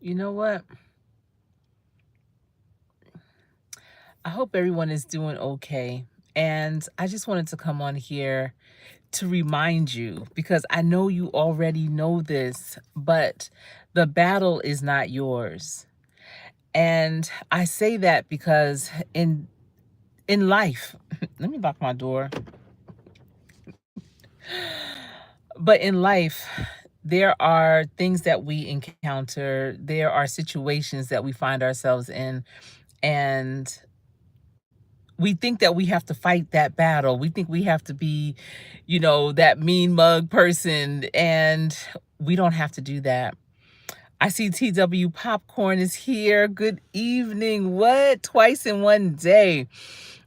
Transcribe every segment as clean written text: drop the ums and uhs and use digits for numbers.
You know what? I hope everyone is doing okay. And I just wanted to come on here to remind you because I know you already know this, but the battle is not yours. And I say that because in life, let me lock my door. But in life, there are things that we encounter, there are situations that we find ourselves in, and we think that we have to fight that battle. We think we have to be, that mean mug person, and we don't have to do that. I see TW Popcorn is here. Good evening. What? Twice in one day.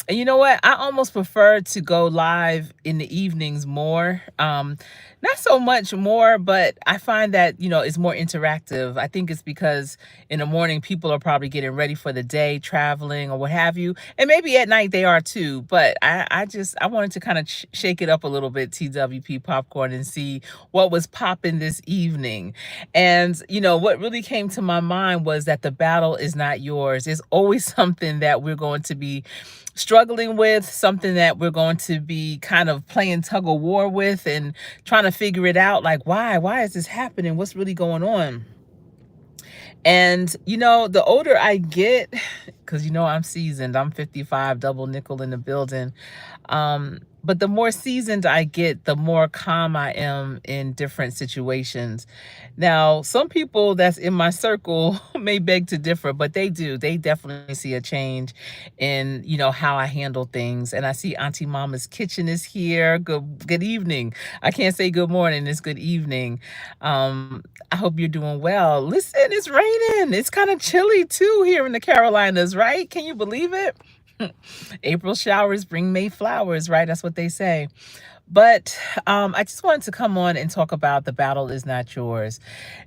And you know what? I almost prefer to go live in the evenings more. Not so much more, but I find that, it's more interactive. I think it's because in the morning people are probably getting ready for the day, traveling or what have you. And maybe at night they are too. But I wanted to kind of shake it up a little bit, TWP Popcorn, and see what was popping this evening. And, what really came to my mind was that the battle is not yours. There's always something that we're going to be struggling with, something that we're going to be kind of playing tug of war with and trying to figure it out. Like, why is this happening? What's really going on? And, the older I get, because, I'm seasoned, I'm 55, double nickel in the building. But the more seasoned I get, the more calm I am in different situations. Now, some people that's in my circle may beg to differ, but they do. They definitely see a change in, how I handle things. And I see Auntie Mama's Kitchen is here. Good evening. I can't say good morning, it's good evening. I hope you're doing well. Listen, it's raining. It's kind of chilly too here in the Carolinas, right? Can you believe it? April showers bring May flowers, right? That's what they say. But I just wanted to come on and talk about the battle is not yours.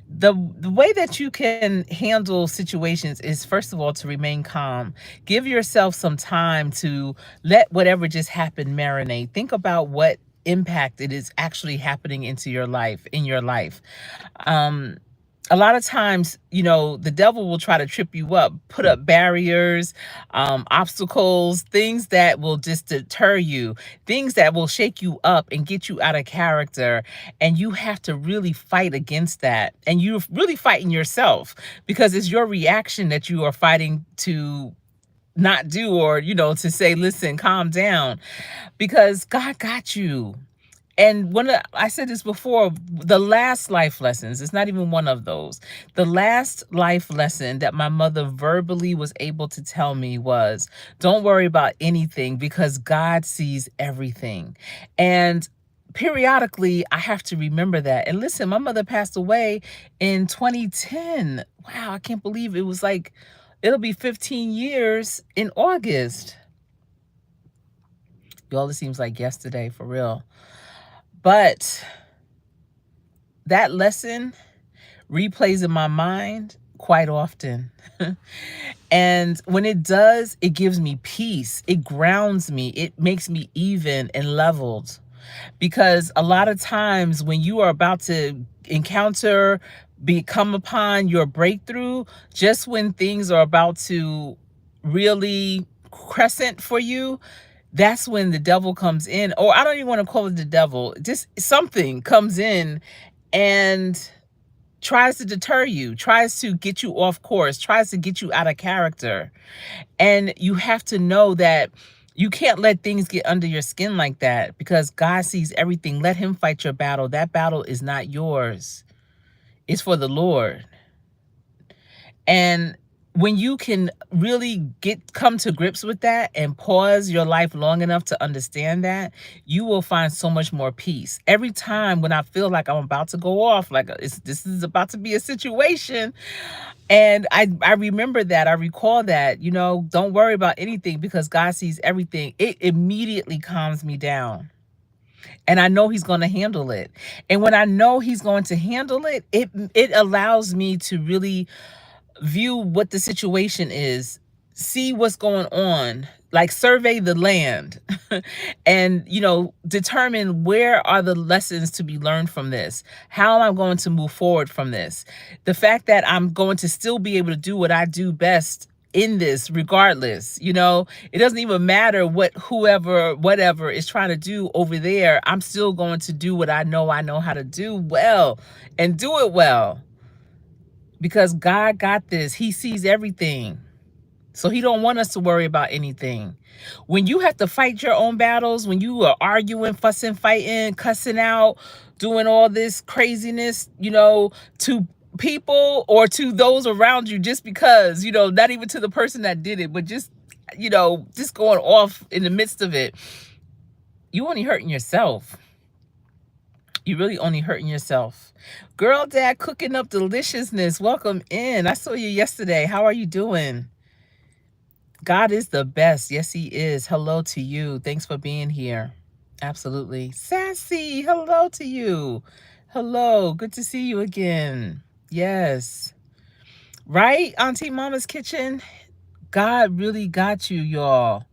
The way that you can handle situations is, first of all, to remain calm. Give yourself some time to let whatever just happened marinate. Think about what impact it is actually happening in your life. Um, a lot of times, the devil will try to trip you up, put up barriers, obstacles, things that will just deter you, things that will shake you up and get you out of character. And you have to really fight against that. And you're really fighting yourself because it's your reaction that you are fighting to not do, or, to say, listen, calm down, because God got you. And I said this before, the last life lessons, it's not even one of those. The last life lesson that my mother verbally was able to tell me was, don't worry about anything because God sees everything. And periodically, I have to remember that. And listen, my mother passed away in 2010. Wow, I can't believe it was like, it'll be 15 years in August. Y'all, it seems like yesterday, for real. But that lesson replays in my mind quite often. And when it does, it gives me peace. It grounds me. It makes me even and leveled. Because a lot of times when you are about to come upon your breakthrough, just when things are about to really crescent for you, that's when the devil comes in. Or I don't even want to call it the devil, just something comes in and tries to deter you, tries to get you off course, tries to get you out of character. And you have to know that you can't let things get under your skin like that, because God sees everything. Let him fight your battle. That battle is not yours. It's for the Lord. And when you can really come to grips with that and pause your life long enough to understand that, you will find so much more peace. Every time when I feel like I'm about to go off, like this is about to be a situation, and I remember that, I recall that, don't worry about anything because God sees everything. It immediately calms me down. And I know he's going to handle it. And when I know he's going to handle it, it allows me to really view what the situation is see what's going on, like survey the land and, determine where are the lessons to be learned from this. How am I going to move forward from this? The fact that I'm going to still be able to do what I do best in this regardless, it doesn't even matter what whoever whatever is trying to do over there. I'm still going to do what I know how to do well, and do it well, because God got this. He sees everything. So he don't want us to worry about anything. When you have to fight your own battles, when you are arguing, fussing, fighting, cussing out, doing all this craziness, to people or to those around you, just because, not even to the person that did it, but just going off in the midst of it, you only hurting yourself. You really only hurting yourself. Girl, Dad, cooking up deliciousness. Welcome in. I saw you yesterday. How are you doing? God is the best. Yes, he is. Hello to you. Thanks for being here. Absolutely. Sassy, hello to you. Hello. Good to see you again. Yes. Right, Auntie Mama's Kitchen? God really got you, y'all.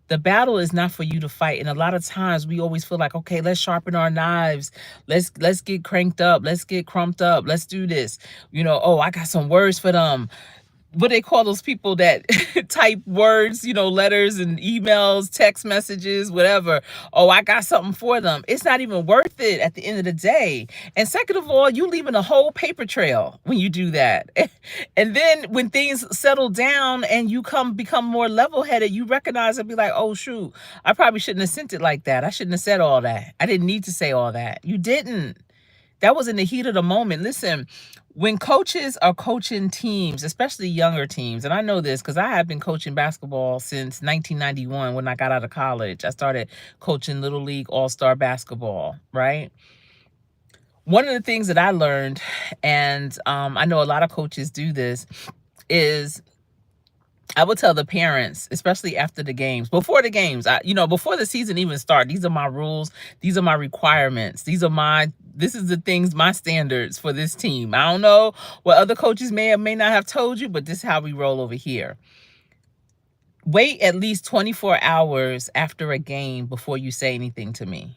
The battle is not for you to fight. And a lot of times we always feel like, okay, let's sharpen our knives. Let's get cranked up. Let's get crumped up. Let's do this. Oh, I got some words for them. What they call those people that type words, letters and emails, text messages, whatever. Oh, I got something for them. It's not even worth it at the end of the day. And second of all, you leaving a whole paper trail when you do that. And then when things settle down and you become more level-headed, you recognize and be like, oh shoot, I probably shouldn't have sent it like that. I shouldn't have said all that. I didn't need to say all that. You didn't. That was in the heat of the moment. Listen, when coaches are coaching teams, especially younger teams, and I know this because I have been coaching basketball since 1991 when I got out of college. I started coaching Little League All-Star basketball, right? One of the things that I learned, and I know a lot of coaches do this, is I would tell the parents, especially after the games, before the games, before the season even starts, these are my rules. These are my requirements. This is the things, my standards for this team. I don't know what other coaches may or may not have told you, but this is how we roll over here. Wait at least 24 hours after a game before you say anything to me.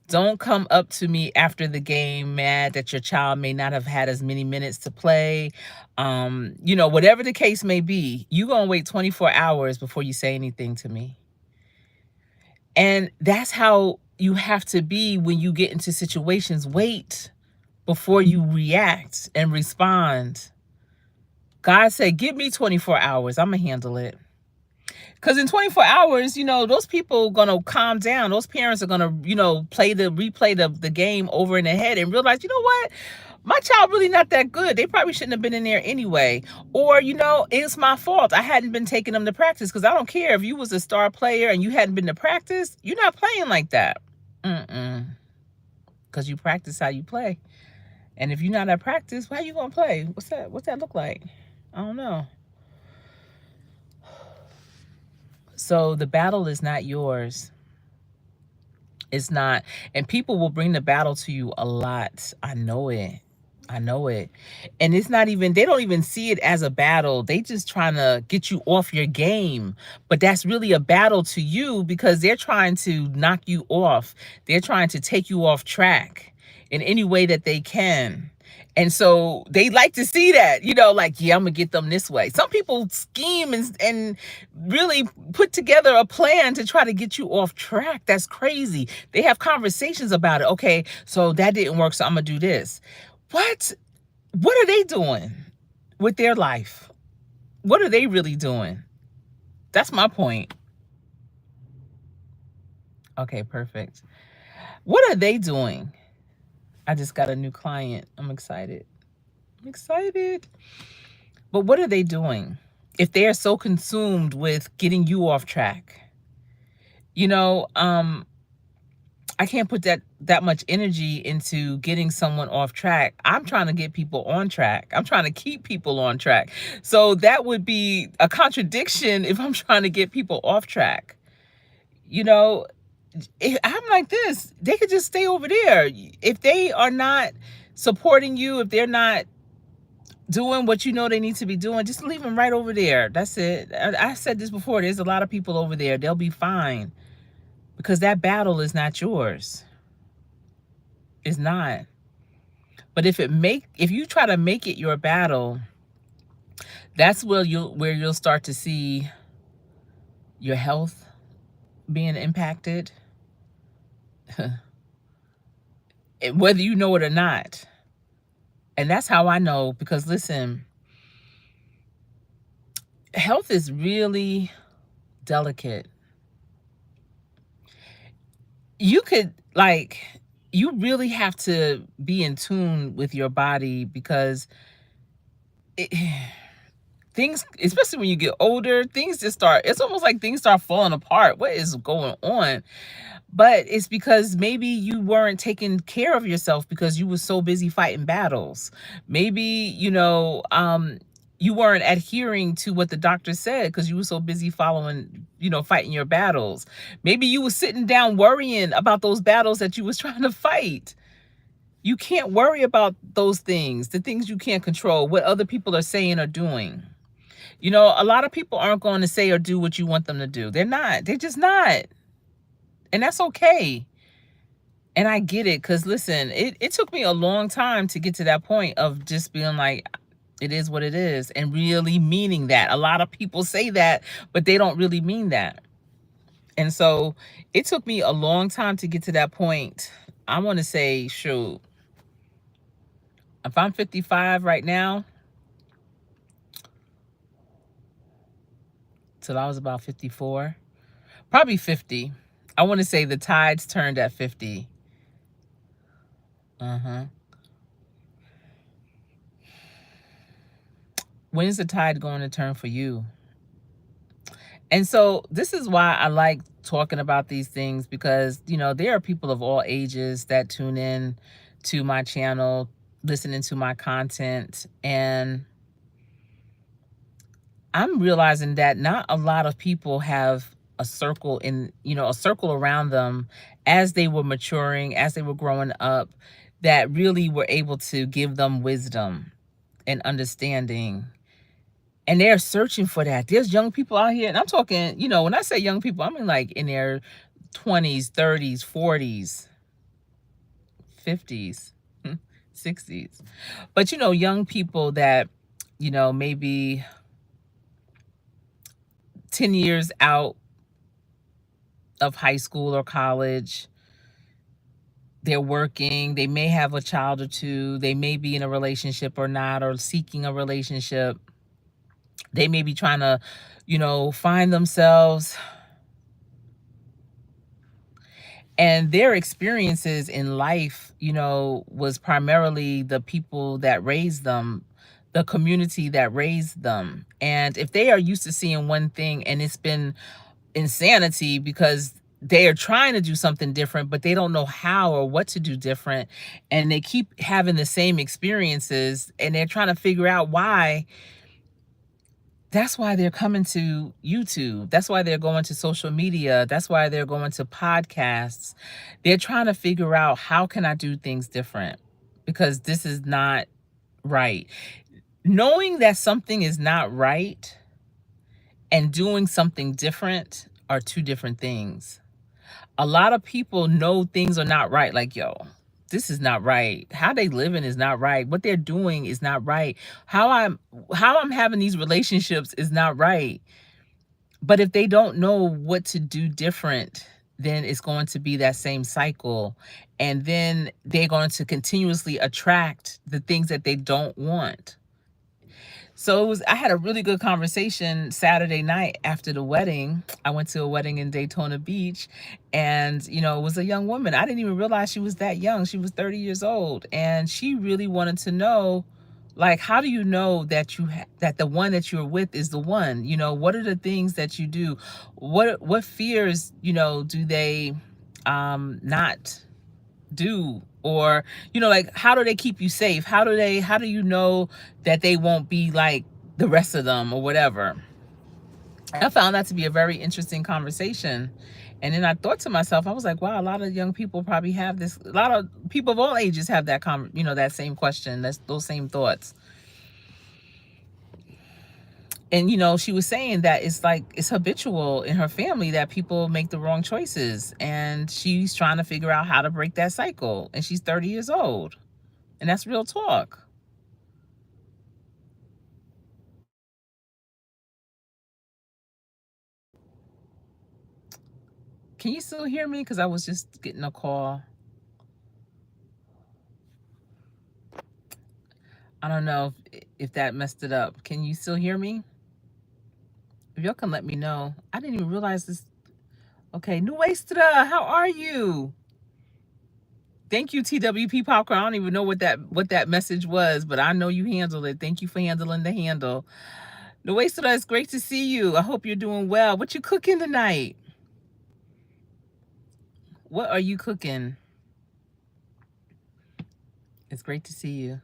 Don't come up to me after the game mad that your child may not have had as many minutes to play. Whatever the case may be, you're going to wait 24 hours before you say anything to me. And that's how you have to be when you get into situations. Wait before you react and respond. God said, give me 24 hours. I'm going to handle it. Because in 24 hours, those people are going to calm down. Those parents are going to, replay the game over in their head and realize, you know what? My child really not that good. They probably shouldn't have been in there anyway. Or, it's my fault. I hadn't been taking them to practice, because I don't care if you was a star player and you hadn't been to practice. You're not playing like that. Because you practice how you play. And if you're not at practice, how you going to play? What's that look like? I don't know. So the battle is not yours. It's not. And people will bring the battle to you a lot. I know it. And it's not even, they don't even see it as a battle. They just trying to get you off your game. But that's really a battle to you, because they're trying to knock you off. They're trying to take you off track in any way that they can. And so they like to see that, like, yeah, I'm going to get them this way. Some people scheme and really put together a plan to try to get you off track. That's crazy. They have conversations about it. Okay, so that didn't work, so I'm going to do this. What are they doing with their life? What are they really doing? That's my point. Okay, perfect. What are they doing? I just got a new client. I'm excited. But what are they doing if they are so consumed with getting you off track? I can't put that much energy into getting someone off track. I'm trying to get people on track. I'm trying to keep people on track. So that would be a contradiction if I'm trying to get people off track. I'm like this. They could just stay over there. If they are not supporting you, if they're not doing what you know they need to be doing, just leave them right over there. That's it. I said this before. There's a lot of people over there. They'll be fine because that battle is not yours. It's not. But if you try to make it your battle, that's where you'll start to see your health being impacted, whether you know it or not. And that's how I know, because listen, health is really delicate. You could like you really have to be in tune with your body because it, things, especially when you get older, things just start, it's almost like things start falling apart. What is going on? But it's because maybe you weren't taking care of yourself because you were so busy fighting battles. Maybe, you weren't adhering to what the doctor said because you were so busy following, fighting your battles. Maybe you were sitting down worrying about those battles that you was trying to fight. You can't worry about those things, the things you can't control, what other people are saying or doing. A lot of people aren't going to say or do what you want them to do. They're not. They're just not. And that's okay. And I get it, because listen, it took me a long time to get to that point of just being like, it is what it is, and really meaning that. A lot of people say that, but they don't really mean that. And so it took me a long time to get to that point. I want to say, shoot, if I'm 55 right now, till I was about 54, probably 50. I want to say the tides turned at 50. When is the tide going to turn for you? And so this is why I like talking about these things, because, there are people of all ages that tune in to my channel, listening to my content. And I'm realizing that not a lot of people have a circle a circle around them as they were maturing, as they were growing up, that really were able to give them wisdom and understanding. And they're searching for that. There's young people out here, and I'm talking, when I say young people, I mean like in their 20s, 30s, 40s, 50s, 60s. But, young people that, maybe 10 years out of high school or college, they're working, they may have a child or two, they may be in a relationship or not, or seeking a relationship. They may be trying to, find themselves. And their experiences in life, was primarily the people that raised them, the community that raised them. And if they are used to seeing one thing and it's been insanity because they are trying to do something different, but they don't know how or what to do different, and they keep having the same experiences, and they're trying to figure out why, that's why they're coming to YouTube. That's why they're going to social media. That's why they're going to podcasts. They're trying to figure out, how can I do things different? Because this is not right. Knowing that something is not right and doing something different are two different things. A lot of people know things are not right. Like, yo, this is not right. How they living is not right. What they're doing is not right. How I'm having these relationships is not right. But if they don't know what to do different, then it's going to be that same cycle. And then they're going to continuously attract the things that they don't want. So I had a really good conversation Saturday night after the wedding. I went to a wedding in Daytona Beach, and, it was a young woman. I didn't even realize she was that young. She was 30 years old, and she really wanted to know, like, how do you know that that the one that you're with is the one? What are the things that you do? What fears, do they not do? Or, like, how do they keep you safe? How do you know that they won't be like the rest of them or whatever? I found that to be a very interesting conversation. And then I thought to myself, I was like, wow, a lot of young people probably have this. A lot of people of all ages have that that same question, those same thoughts. And she was saying that it's like it's habitual in her family that people make the wrong choices, and she's trying to figure out how to break that cycle, and she's 30 years old, and that's real talk. Can you still hear me? Because I was just getting a call. I don't know if that messed it up. Can you still hear me? If y'all can let me know. I didn't even realize this. Okay, Nuestra, how are you? Thank you, TWP Popcorn. I don't even know what that message was, but I know you handled it. Thank you for handling the handle. Nuestra, it's great to see you. I hope you're doing well. What you cooking tonight? What are you cooking? It's great to see you.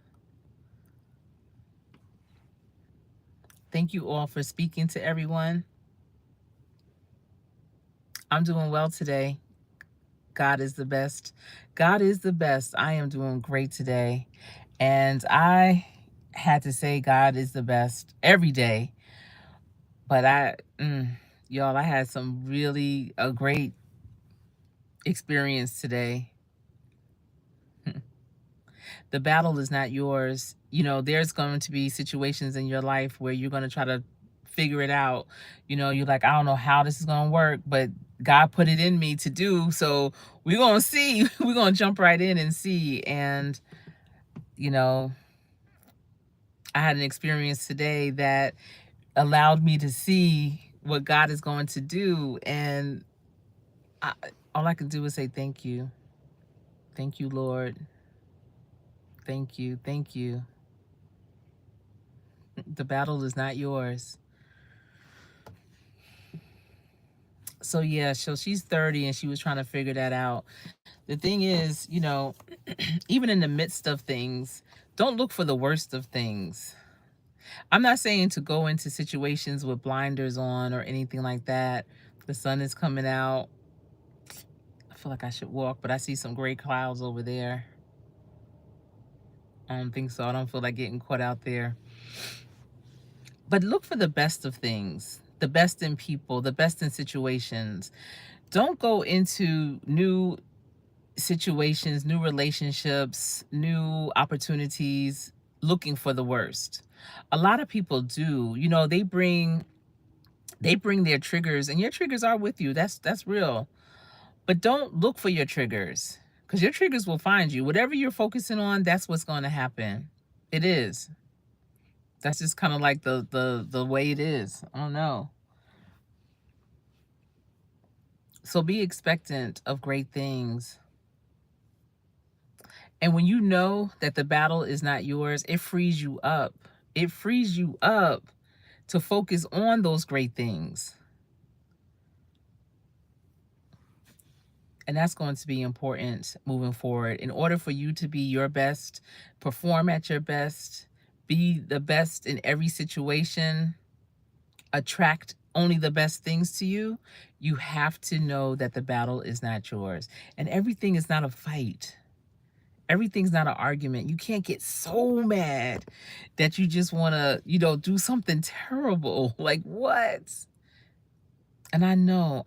Thank you all for speaking to everyone. I'm doing well today. God is the best. God is the best. I am doing great today. And I had to say God is the best every day. But y'all, I had some really a great experience today. The battle is not yours. There's going to be situations in your life where you're going to try to figure it out. You're like, I don't know how this is going to work, but God put it in me to do. So we're going to see. We're going to jump right in and see. And, you know, I had an experience today that allowed me to see what God is going to do. And I, all I can do is say, thank you. Thank you, Lord. Thank you. Thank you. The battle is not yours. So yeah, so she's 30 and she was trying to figure that out. The thing is, even in the midst of things, don't look for the worst of things. I'm not saying to go into situations with blinders on or anything like that. The sun is coming out. I feel like I should walk, but I see some gray clouds over there. I don't think so. I don't feel like getting caught out there. But look for the best of things, the best in people, the best in situations. Don't go into new situations, new relationships, new opportunities looking for the worst. A lot of people do. They bring their triggers, and your triggers are with you. That's real. But don't look for your triggers, cuz your triggers will find you. Whatever you're focusing on, that's what's going to happen. It is. That's just kind of like the way it is. I don't know. So be expectant of great things. And when you know that the battle is not yours, it frees you up. It frees you up to focus on those great things. And that's going to be important moving forward. In order for you to be your best, perform at your best, be the best in every situation, attract only the best things to you, you have to know that the battle is not yours. And everything is not a fight. Everything's not an argument. You can't get so mad that you just want to, do something terrible. Like what? And I know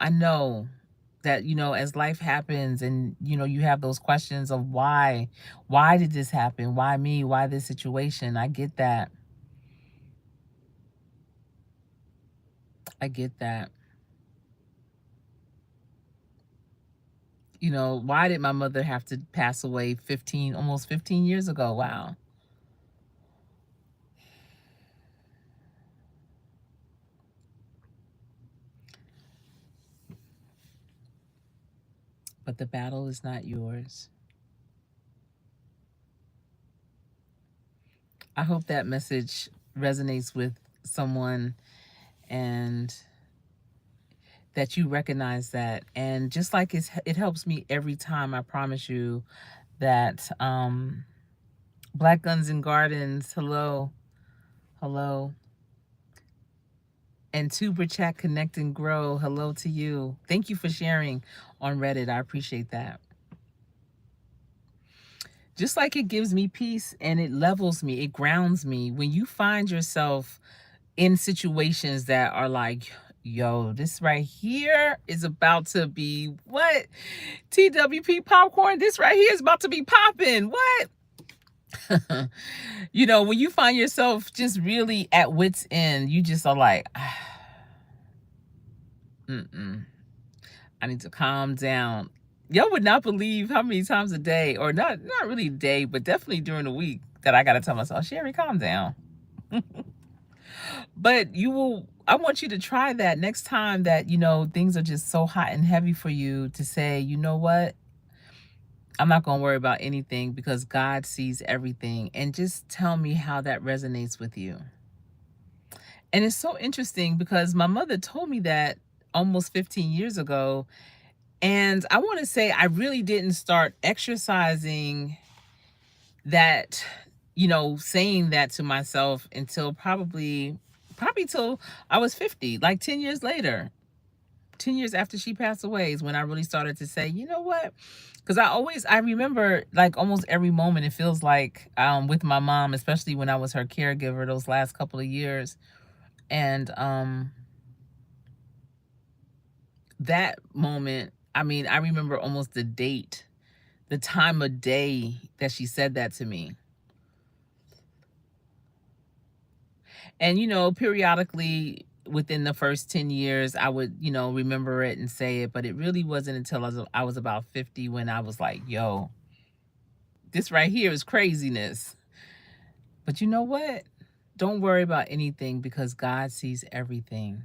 that, as life happens and, you have those questions of why. Why did this happen? Why me? Why this situation? I get that. I get that. Why did my mother have to pass away almost 15 years ago? Wow. But the battle is not yours. I hope that message resonates with someone, and that you recognize that. And just like it helps me every time, I promise you that Black Guns and Gardens, hello, hello. And Tuber Chat Connect and Grow, hello to you. Thank you for sharing on Reddit. I appreciate that. Just like it gives me peace and it levels me, it grounds me. When you find yourself in situations that are like, yo, this right here is about to be what? TWP popcorn, this right here is about to be popping. What? You know, when you find yourself just really at wit's end, you just are like, mm-mm, I need to calm down. Y'all would not believe how many times a day, or not really a day, but definitely during the week, that I gotta tell myself, Sherry, calm down. But you will, I want you to try that next time that, things are just so hot and heavy for you, to say, you know what? I'm not going to worry about anything because God sees everything. And just tell me how that resonates with you. And it's so interesting because my mother told me that almost 15 years ago. And I want to say I really didn't start exercising that, saying that to myself until probably till I was 50, like 10 years later. 10 years after she passed away is when I really started to say, you know what? Because I remember like almost every moment, it feels like, with my mom, especially when I was her caregiver those last couple of years. And that moment, I mean, I remember almost the date, the time of day that she said that to me. And, periodically within the first 10 years, I would, remember it and say it. But it really wasn't until I was about 50 when I was like, yo, this right here is craziness. But you know what? Don't worry about anything because God sees everything.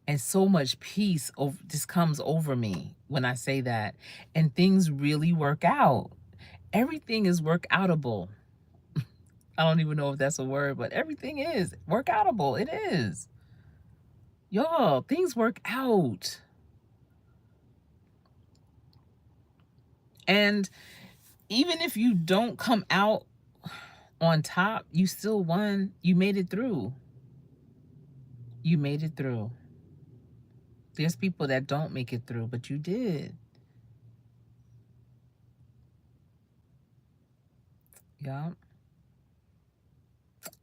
And so much peace just comes over me when I say that. And things really work out. Everything is work outable. I don't even know if that's a word, but everything is work outable. It is. Y'all, things work out. And even if you don't come out on top, you still won. You made it through. You made it through. There's people that don't make it through, but you did. Yeah.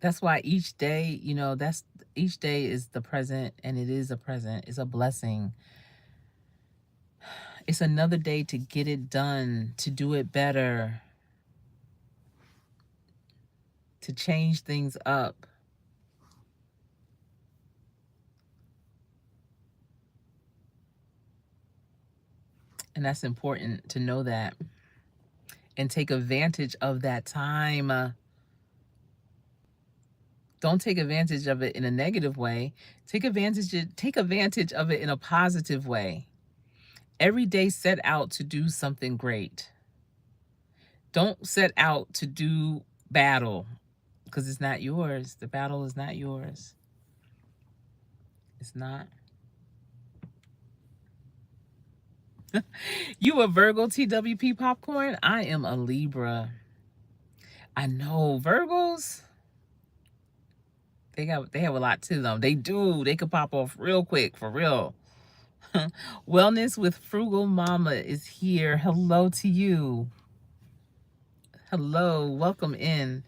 That's why each day, each day is the present, and it is a present. It's a blessing. It's another day to get it done, to do it better, to change things up. And that's important to know that and take advantage of that time. Don't take advantage of it in a negative way. Take advantage of it in a positive way. Every day set out to do something great. Don't set out to do battle because it's not yours. The battle is not yours. It's not. You a Virgo, TWP popcorn? I am a Libra. I know Virgos, they have a lot to them. They do. They could pop off real quick, for real. Wellness with Frugal Mama is here. Hello to you. Hello. Welcome in.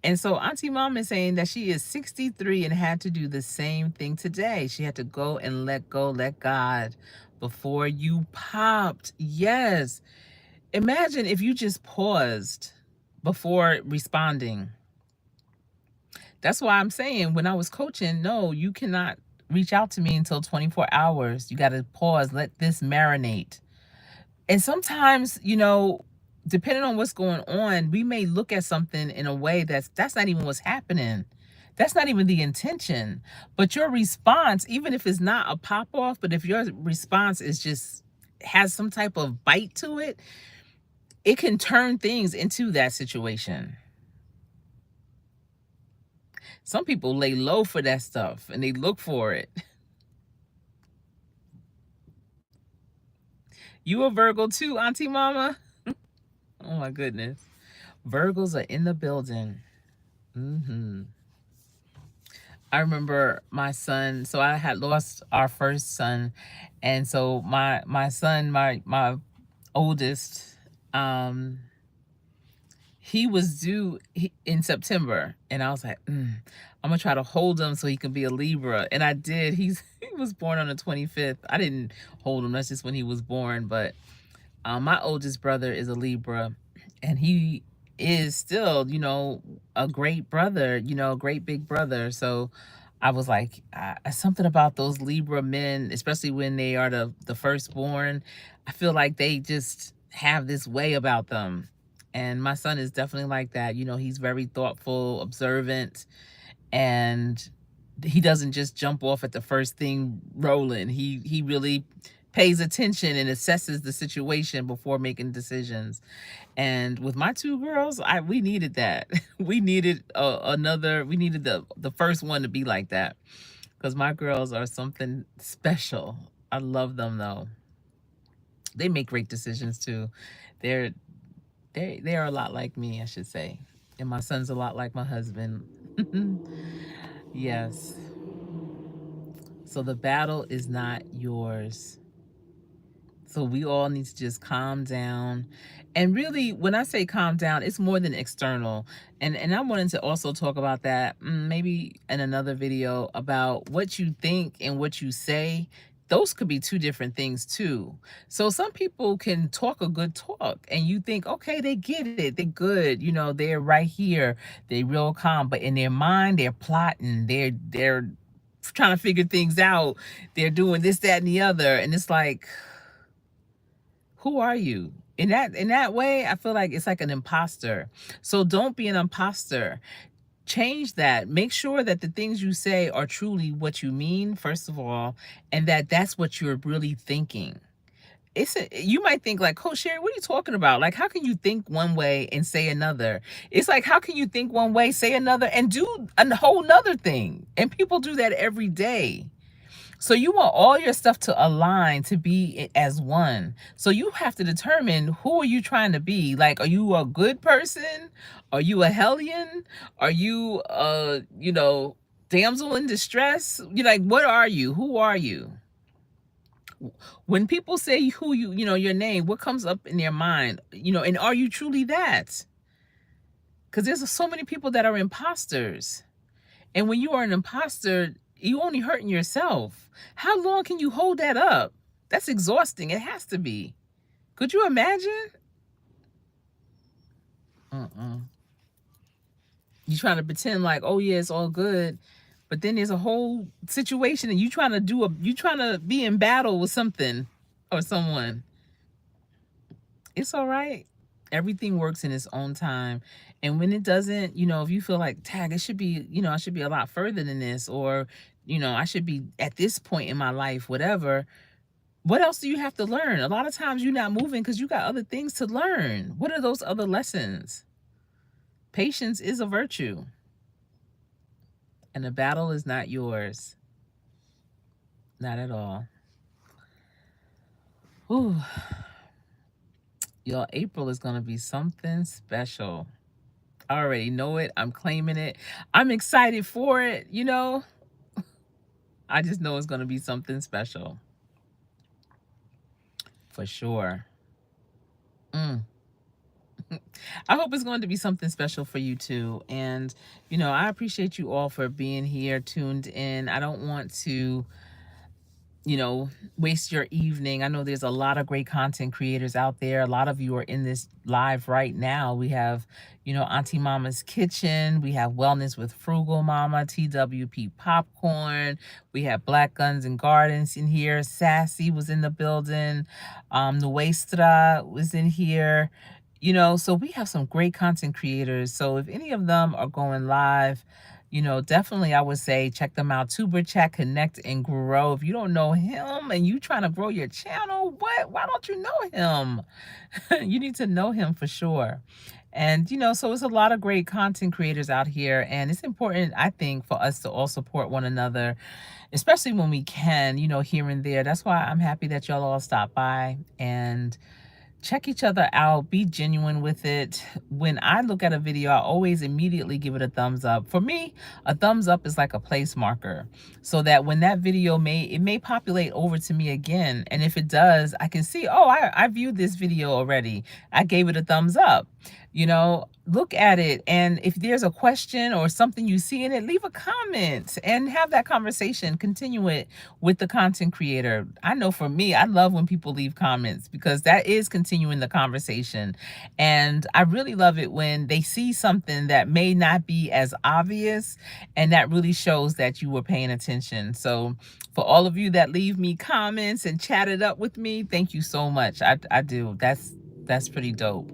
And so Auntie Mom is saying that she is 63 and had to do the same thing today. She had to go and let go, let God before you popped. Yes. Imagine if you just paused before responding. That's why I'm saying when I was coaching, no, you cannot reach out to me until 24 hours. You got to pause, let this marinate. And sometimes, depending on what's going on, we may look at something in a way that's not even what's happening. That's not even the intention. But your response, even if it's not a pop off, but if your response is just has some type of bite to it, it can turn things into that situation. Some people lay low for that stuff and they look for it. You a Virgo too, Auntie Mama? Oh my goodness. Virgos are in the building. I remember my son, so I had lost our first son. And so my son, my oldest, um, he was due in September, and I was like, I'm gonna try to hold him so he can be a Libra, and I did. He was born on the 25th. I didn't hold him. That's just when he was born. But my oldest brother is a Libra, and he is still, a great brother, a great big brother. So I was like, something about those Libra men, especially when they are the firstborn. I feel like they just have this way about them. And my son is definitely like that. He's very thoughtful, observant, and he doesn't just jump off at the first thing rolling. He really pays attention and assesses the situation before making decisions. And with my two girls, we needed that. We needed another. We needed the first one to be like that, because my girls are something special. I love them though. They make great decisions too. They're they are a lot like me, I should say. And my son's a lot like my husband. Yes. So the battle is not yours. So we all need to just calm down. And really, when I say calm down, it's more than external. And I wanted to also talk about that, maybe in another video, about what you think and what you say. Those could be two different things too. So some people can talk a good talk and you think, okay, they get it. They're good. They're right here. They're real calm. But in their mind, they're plotting. They're trying to figure things out. They're doing this, that, and the other. And it's like, who are you? In that way, I feel like it's like an imposter. So don't be an imposter. Change that. Make sure that the things you say are truly what you mean, first of all, and that that's what you're really thinking. You might think like, Coach Sherri, what are you talking about? Like, how can you think one way and say another? It's like, how can you think one way, say another, and do a whole nother thing? And people do that every day. So you want all your stuff to align to be as one. So you have to determine, who are you trying to be? Like, are you a good person? Are you a hellion? Are you damsel in distress? You're like, what are you? Who are you? When people say who your name, what comes up in their mind? And are you truly that? Because there's so many people that are imposters. And when you are an imposter, you only hurting yourself. How long can you hold that up? That's exhausting. It has to be. Could you imagine? You trying to pretend like, oh yeah, it's all good, but then there's a whole situation, and you trying to be in battle with something or someone. It's all right. Everything works in its own time. And when it doesn't, if you feel like, tag, it should be, I should be a lot further than this, or, I should be at this point in my life, whatever. What else do you have to learn? A lot of times you're not moving because you got other things to learn. What are those other lessons? Patience is a virtue. And the battle is not yours. Not at all. Ooh. Y'all, April is going to be something special. I already know it. I'm claiming it. I'm excited for it, I just know it's going to be something special. For sure. I hope it's going to be something special for you too. And, I appreciate you all for being here, tuned in. I don't want to waste your evening. I know there's a lot of great content creators out there. A lot of you are in this live right now. We have, Auntie Mama's Kitchen. We have Wellness with Frugal Mama, TWP Popcorn. We have Black Guns and Gardens in here. Sassy was in the building. Nuestra was in here. So we have some great content creators. So if any of them are going live, definitely I would say check them out. Tuber Chat, Connect and Grow. If you don't know him and you trying to grow your channel, why don't you know him? You need to know him for sure. And, so it's a lot of great content creators out here. And it's important, I think, for us to all support one another, especially when we can, here and there. That's why I'm happy that y'all all stopped by and check each other out, be genuine with it. When I look at a video, I always immediately give it a thumbs up. For me, a thumbs up is like a place marker, so that when that video may populate over to me again. And if it does, I can see, oh, I viewed this video already. I gave it a thumbs up. Look at it. And if there's a question or something you see in it, leave a comment and have that conversation. Continue it with the content creator. I know for me, I love when people leave comments because that is continuing the conversation. And I really love it when they see something that may not be as obvious, and that really shows that you were paying attention. So for all of you that leave me comments and chat it up with me, thank you so much. I do. That's pretty dope.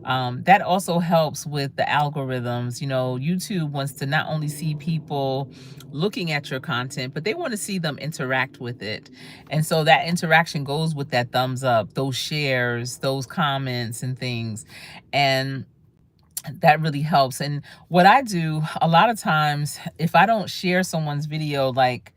That also helps with the algorithms. YouTube wants to not only see people looking at your content, but they want to see them interact with it. And so that interaction goes with that thumbs up, those shares, those comments and things. And that really helps. And what I do a lot of times, if I don't share someone's video, like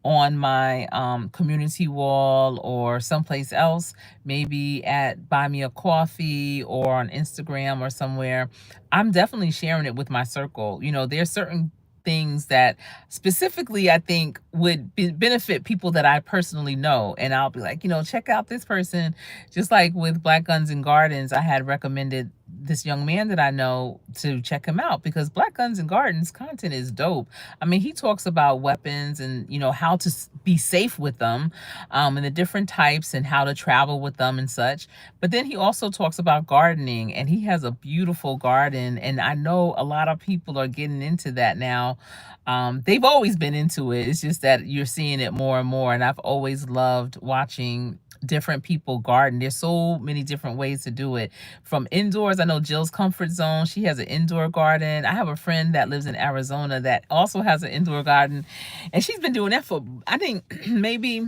on my community wall or someplace else, maybe at Buy Me a Coffee or on Instagram or somewhere, I'm definitely sharing it with my circle. There's certain things that specifically I think would benefit people that I personally know. And I'll be like, check out this person. Just like with Black Guns and Gardens, I had recommended this young man that I know to check him out because Black Guns and Gardens content is dope. I mean, he talks about weapons and, how to be safe with them, and the different types and how to travel with them and such. But then he also talks about gardening, and he has a beautiful garden. And I know a lot of people are getting into that now. They've always been into it. It's just that you're seeing it more and more. And I've always loved watching different people garden. There's so many different ways to do it. From indoors, I know Jill's Comfort Zone, she has an indoor garden. I have a friend that lives in Arizona that also has an indoor garden, and she's been doing that for, I think, maybe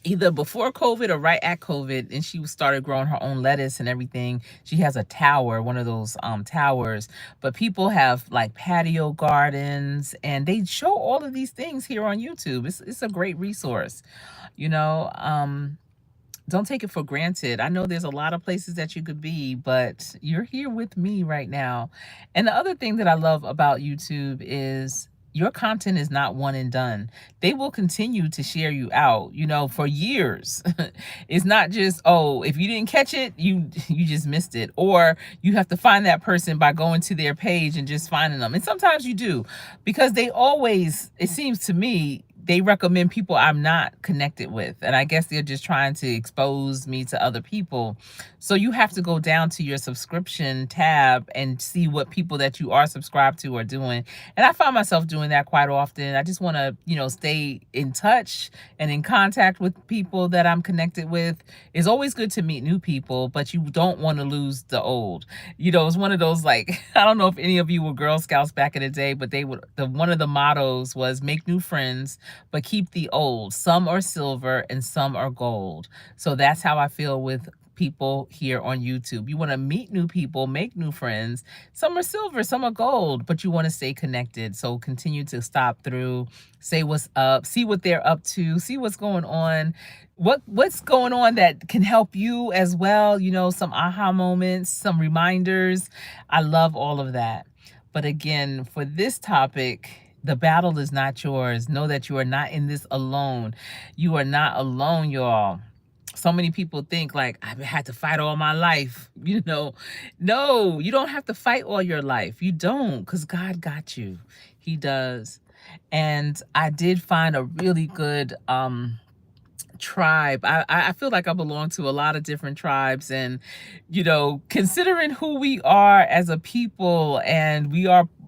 either before COVID or right at COVID, and she started growing her own lettuce and everything. She has a tower, one of those towers. But people have like patio gardens, and they show all of these things here on YouTube. It's a great resource. You know, don't take it for granted. I know there's a lot of places that you could be, but you're here with me right now. And the other thing that I love about YouTube is your content is not one and done. They will continue to share you out, for years. It's not just, oh, if you didn't catch it, you just missed it. Or you have to find that person by going to their page and just finding them. And sometimes you do, because they always, it seems to me, they recommend people I'm not connected with. And I guess they're just trying to expose me to other people. So you have to go down to your subscription tab and see what people that you are subscribed to are doing. And I find myself doing that quite often. I just want to, stay in touch and in contact with people that I'm connected with. It's always good to meet new people, but you don't want to lose the old. It's one of those, like, I don't know if any of you were Girl Scouts back in the day, but one of the mottos was make new friends, but keep the old. Some are silver and some are gold. So that's how I feel with people here on YouTube. You want to meet new people, make new friends. Some are silver, some are gold, but you want to stay connected. So continue to stop through, say what's up, see what they're up to, see what's going on. What's going on that can help you as well, some aha moments, some reminders. I love all of that. But again, for this topic, the battle is not yours. Know that you are not in this alone. You are not alone, y'all. So many people think like, I've had to fight all my life. No, you don't have to fight all your life. You don't, because God got you. He does. And I did find a really good tribe. I feel like I belong to a lot of different tribes, and considering who we are as a people, and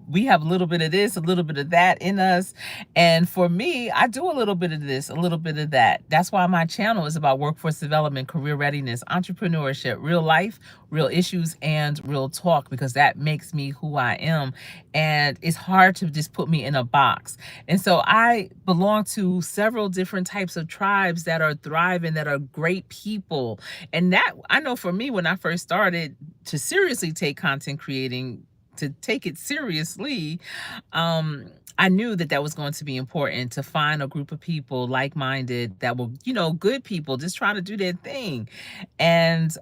we have a little bit of this, a little bit of that in us. And for me, I do a little bit of this, a little bit of that. That's why my channel is about workforce development, career readiness, entrepreneurship, real life, real issues, and real talk, because that makes me who I am. And it's hard to just put me in a box. And so I belong to several different types of tribes that are thriving, that are great people. And that, I know for me, when I first started to seriously take content creating, to take it seriously, um, I knew that that was going to be important to find a group of people like-minded that were, good people just trying to do their thing. And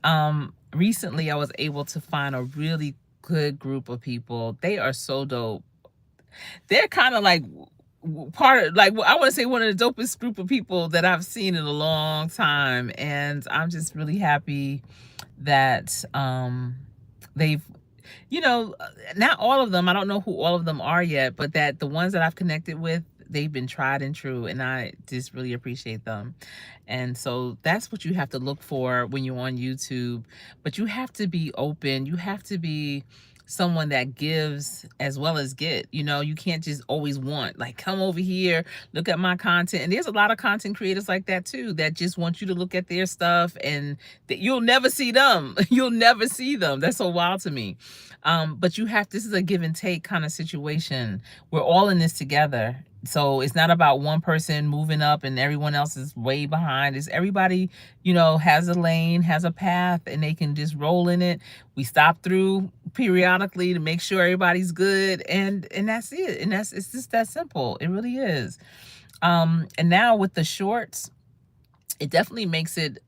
recently I was able to find a really good group of people. They are so dope. They're kind of like part of, like, I want to say one of the dopest group of people that I've seen in a long time, and I'm just really happy that they've, not all of them, I don't know who all of them are yet, but that the ones that I've connected with, they've been tried and true, and I just really appreciate them. And so that's what you have to look for when you're on YouTube. But you have to be open. You have to be someone that gives as well as get. You can't just always want, like, come over here, look at my content. And there's a lot of content creators like that too, that just want you to look at their stuff, and that you'll never see them. You'll never see them. That's so wild to me. But this is a give and take kind of situation. We're all in this together. So it's not about one person moving up and everyone else is way behind. It's everybody, has a lane, has a path, and they can just roll in it. We stop through periodically to make sure everybody's good, and that's it. And it's just that simple. It really is. And now with the shorts, it definitely makes it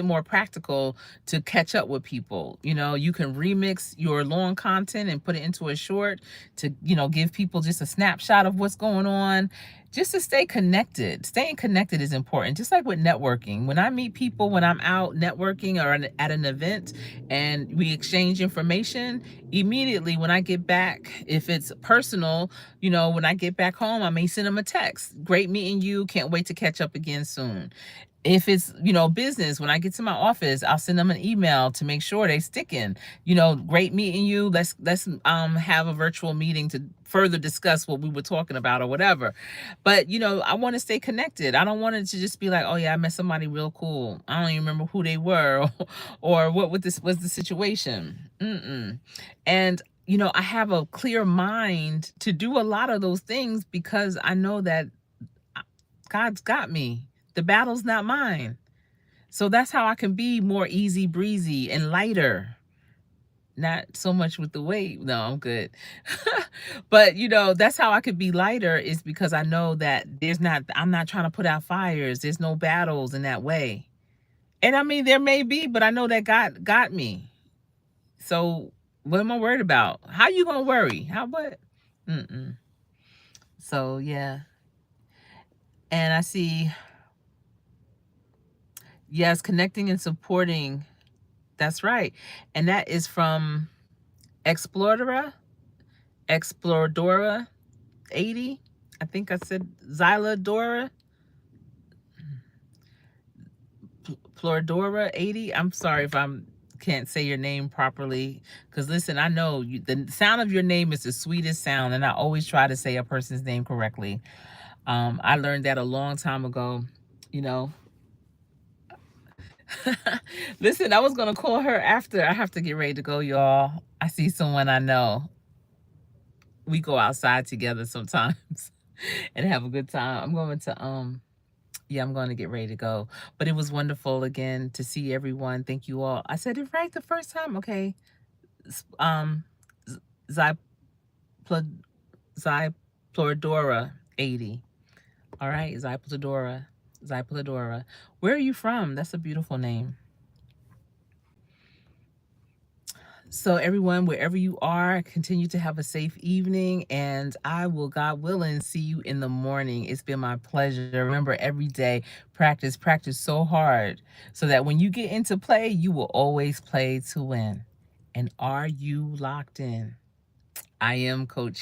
more practical to catch up with people. You can remix your long content and put it into a short to, give people just a snapshot of what's going on, just to stay connected. Staying connected is important, just like with networking. When I meet people, when I'm out networking or at an event and we exchange information, immediately when I get back, if it's personal, when I get back home, I may send them a text. Great meeting you. Can't wait to catch up again soon. If it's, business, when I get to my office, I'll send them an email to make sure they sticking. Great meeting you. Let's have a virtual meeting to further discuss what we were talking about or whatever. But I want to stay connected. I don't want it to just be like, oh yeah, I met somebody real cool. I don't even remember who they were or what this was the situation. And I have a clear mind to do a lot of those things because I know that God's got me. The battle's not mine. So that's how I can be more easy breezy and lighter. Not so much with the weight. No, I'm good. But that's how I could be lighter, is because I know that I'm not trying to put out fires. There's no battles in that way. And I mean, there may be, but I know that God got me. So what am I worried about? How you gonna worry? How what? So yeah. And I see, yes, connecting and supporting. That's right. And that is from Exploradora 80. I think I said Xyladora. Floridora 80. I'm sorry if I can't say your name properly, because listen, I know the sound of your name is the sweetest sound, and I always try to say a person's name correctly. I learned that a long time ago. Listen, I was gonna call her after. I have to get ready to go, y'all. I see someone I know. We go outside together sometimes and have a good time. I'm going to get ready to go. But it was wonderful again to see everyone. Thank you all. I said it right the first time. Okay. Um, Zyplodora 80. All right, Zyplodora. Zyplodora. Where are you from? That's a beautiful name. So everyone, wherever you are, continue to have a safe evening, and I will, God willing, see you in the morning. It's been my pleasure. Remember, every day, practice so hard so that when you get into play, you will always play to win. And are you locked in? I am Coach